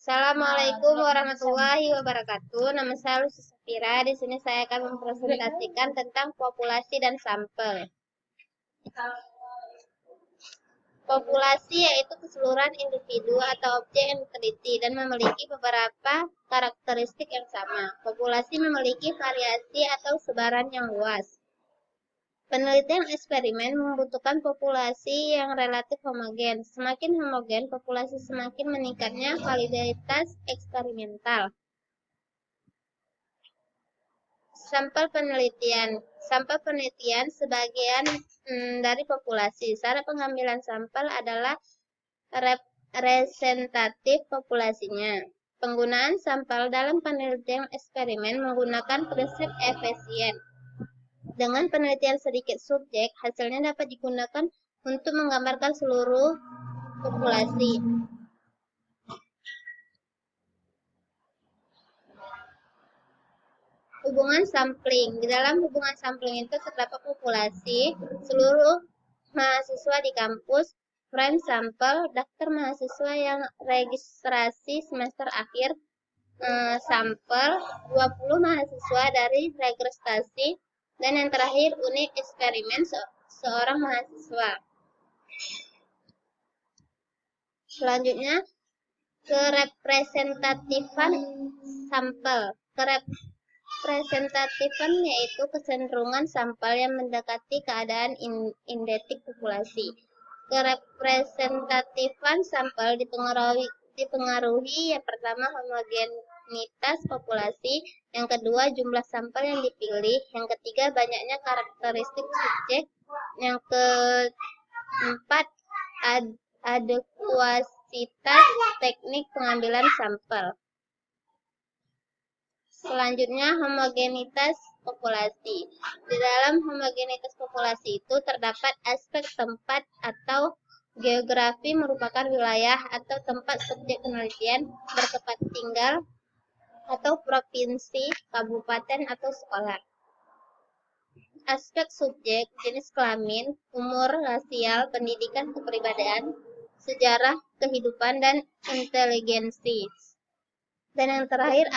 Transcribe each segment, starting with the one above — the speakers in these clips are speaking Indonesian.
Assalamualaikum warahmatullahi wabarakatuh. Nama saya Lucy Safira. Di sini saya akan mempresentasikan tentang populasi dan sampel. Populasi yaitu keseluruhan individu atau objek yang diteliti dan memiliki beberapa karakteristik yang sama. Populasi memiliki variasi atau sebaran yang luas. Penelitian eksperimen membutuhkan populasi yang relatif homogen. Semakin homogen populasi, semakin meningkatnya validitas eksperimental. Sampel penelitian. Sampel penelitian sebagian dari populasi. Cara pengambilan sampel adalah representatif populasinya. Penggunaan sampel dalam penelitian eksperimen menggunakan prinsip efisien. Dengan penelitian sedikit subjek, hasilnya dapat digunakan untuk menggambarkan seluruh populasi. Hubungan sampling. Di dalam hubungan sampling itu terdapat populasi, seluruh mahasiswa di kampus, prime sampel, daftar mahasiswa yang registrasi semester akhir, sampel, 20 mahasiswa dari registrasi, dan yang terakhir unit eksperimen seorang mahasiswa. Selanjutnya, kerepresentatifan sampel. Representatifan yaitu kecenderungan sampel yang mendekati keadaan identik populasi. Kerepresentatifan sampel dipengaruhi yang pertama homogenitas populasi, yang kedua jumlah sampel yang dipilih, yang ketiga banyaknya karakteristik subjek, yang keempat adekuasitas teknik pengambilan sampel. Selanjutnya, homogenitas populasi. Di dalam homogenitas populasi itu terdapat aspek tempat atau geografi merupakan wilayah atau tempat subjek penelitian bertempat tinggal atau provinsi, kabupaten atau sekolah. Aspek subjek, jenis kelamin, umur, rasial, pendidikan, kepribadian, sejarah, kehidupan, dan inteligensi. Dan yang terakhir,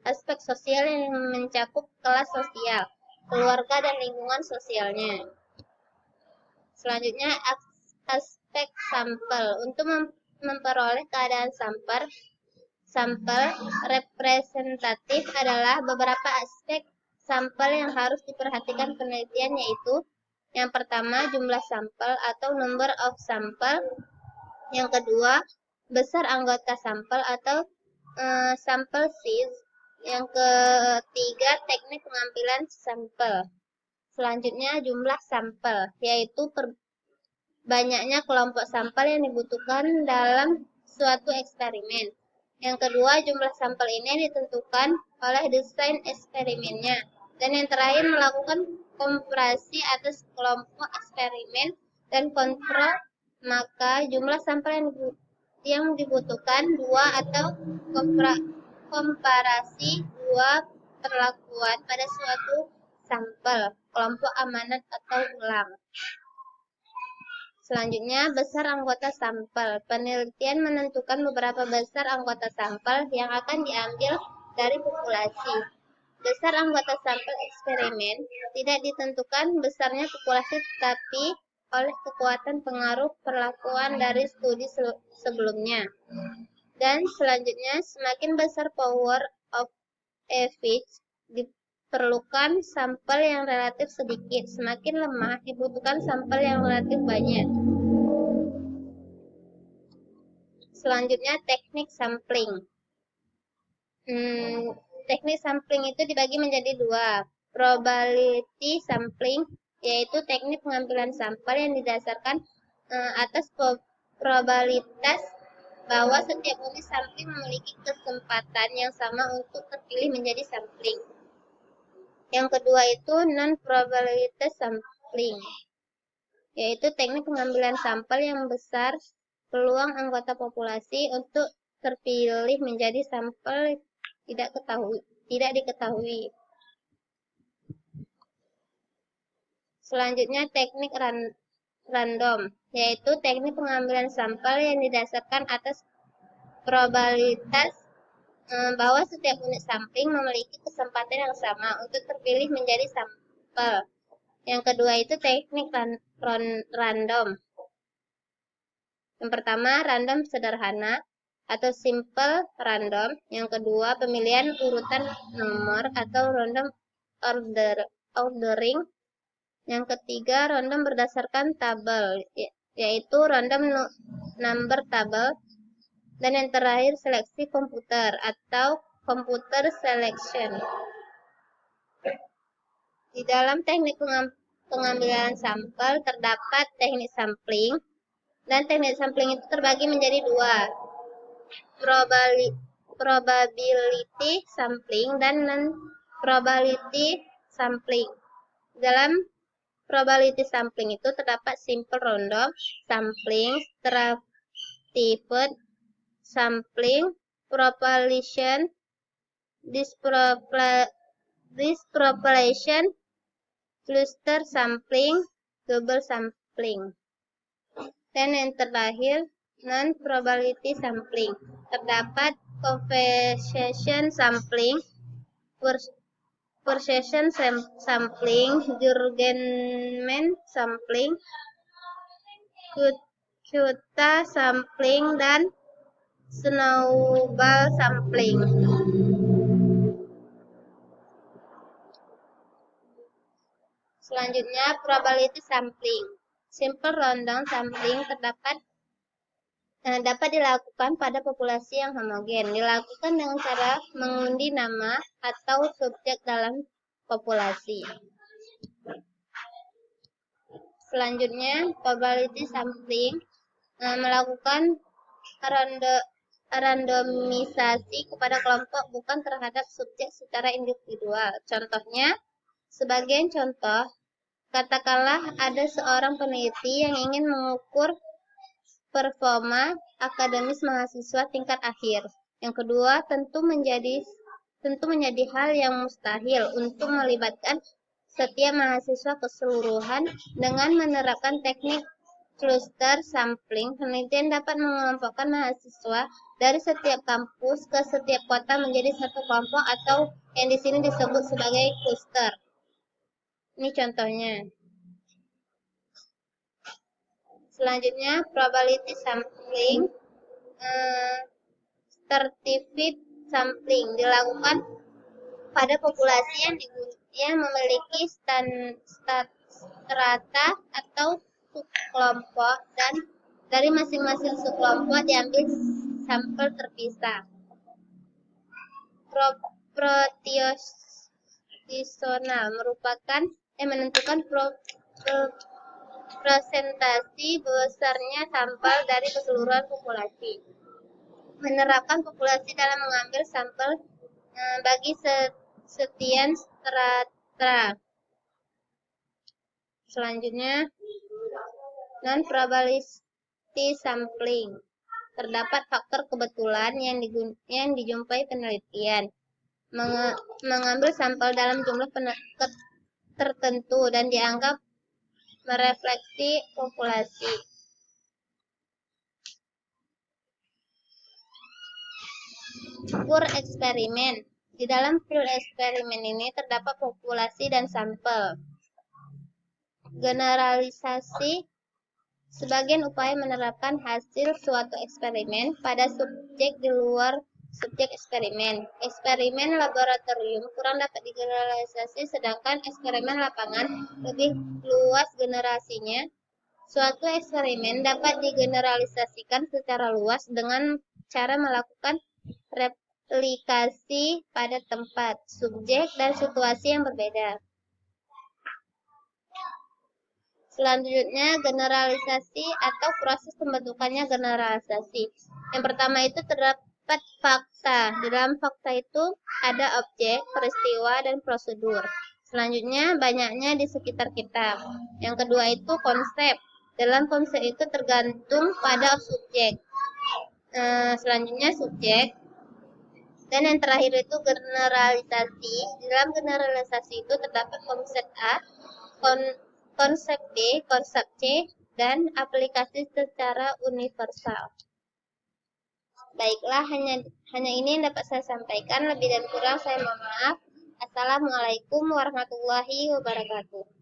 aspek sosial yang mencakup kelas sosial, keluarga, dan lingkungan sosialnya. Selanjutnya, aspek sampel. Untuk memperoleh keadaan sampel representatif adalah beberapa aspek sampel yang harus diperhatikan penelitian, yaitu yang pertama jumlah sampel atau number of sample, yang kedua besar anggota sampel atau sample size, yang ketiga teknik pengambilan sampel. Selanjutnya jumlah sampel, yaitu banyaknya kelompok sampel yang dibutuhkan dalam suatu eksperimen. Yang kedua, jumlah sampel ini ditentukan oleh desain eksperimennya. Dan yang terakhir, melakukan komparasi atas kelompok eksperimen dan kontrol, maka jumlah sampel yang dibutuhkan dua atau komparasi dua perlakuan pada suatu sampel, kelompok amanat atau ulang. Selanjutnya, besar anggota sampel. Penelitian menentukan beberapa besar anggota sampel yang akan diambil dari populasi. Besar anggota sampel eksperimen tidak ditentukan besarnya populasi, tetapi oleh kekuatan pengaruh perlakuan dari studi sebelumnya. Dan selanjutnya, semakin besar power of effect diperlukan sampel yang relatif sedikit, semakin lemah dibutuhkan sampel yang relatif banyak. Selanjutnya, teknik sampling. Teknik sampling itu dibagi menjadi dua. Probability sampling, yaitu teknik pengambilan sampel yang didasarkan atas probabilitas bahwa setiap unit sampling memiliki kesempatan yang sama untuk terpilih menjadi sampling. Yang kedua itu non-probability sampling, yaitu teknik pengambilan sampel yang besar peluang anggota populasi untuk terpilih menjadi sampel tidak diketahui. Selanjutnya, teknik random, yaitu teknik pengambilan sampel yang didasarkan atas probabilitas bahwa setiap unit sampling memiliki kesempatan yang sama untuk terpilih menjadi sampel. Yang kedua itu teknik random. Yang pertama, random sederhana atau simple random. Yang kedua, pemilihan urutan nomor atau random ordering. Yang ketiga, random berdasarkan tabel, yaitu random number table. Dan yang terakhir, seleksi komputer atau computer selection. Di dalam teknik pengambilan sampel terdapat teknik sampling, dan teknik sampling itu terbagi menjadi dua, probability sampling dan non-probability sampling. Dalam probability sampling itu terdapat simple random sampling, stratified sampling, propagation, dispropagation, cluster sampling, double sampling. Dan yang terakhir, non-probability sampling. Terdapat conversation sampling, precision sampling, Jurgenman sampling, Quota sampling, dan snowball sampling. Selanjutnya, probability sampling. Simple random sampling dapat dilakukan pada populasi yang homogen. Dilakukan dengan cara mengundi nama atau subjek dalam populasi. Selanjutnya, probability sampling melakukan randomisasi kepada kelompok bukan terhadap subjek secara individual. Contohnya, sebagian contoh, katakanlah ada seorang peneliti yang ingin mengukur performa akademis mahasiswa tingkat akhir. Yang kedua, tentu menjadi hal yang mustahil untuk melibatkan setiap mahasiswa keseluruhan. Dengan menerapkan teknik cluster sampling, penelitian dapat mengelompokkan mahasiswa dari setiap kampus ke setiap kota menjadi satu kelompok atau yang di sini disebut sebagai cluster. Ini contohnya. Selanjutnya, probability sampling, stratified sampling dilakukan pada populasi yang memiliki strata atau subkelompok, dan dari masing-masing subkelompok diambil sampel terpisah. Proporsional merupakan menentukan presentasi besarnya sampel dari keseluruhan populasi. Menerapkan populasi dalam mengambil sampel bagi sekian strata. Selanjutnya, non-probability sampling. Terdapat faktor kebetulan yang dijumpai penelitian. Mengambil sampel dalam jumlah tertentu dan dianggap merefleksi populasi. Pure eksperimen. Di dalam field eksperimen ini terdapat populasi dan sampel. Generalisasi. Sebagian upaya menerapkan hasil suatu eksperimen pada subjek di luar subjek eksperimen. Eksperimen laboratorium kurang dapat digeneralisasi, sedangkan eksperimen lapangan lebih luas generasinya. Suatu eksperimen dapat digeneralisasikan secara luas dengan cara melakukan replikasi pada tempat, subjek, dan situasi yang berbeda. Selanjutnya, generalisasi atau proses pembentukannya generalisasi. Yang pertama itu terdapat fakta. Di dalam fakta itu ada objek, peristiwa, dan prosedur. Selanjutnya, banyaknya di sekitar kita. Yang kedua itu konsep. Dalam konsep itu tergantung pada subjek. Selanjutnya subjek. Dan yang terakhir itu generalisasi. Di dalam generalisasi itu terdapat konsep A, konsep B, konsep C, dan aplikasi secara universal. Baiklah, hanya ini yang dapat saya sampaikan. Lebih dan kurang saya mohon maaf. Assalamualaikum warahmatullahi wabarakatuh.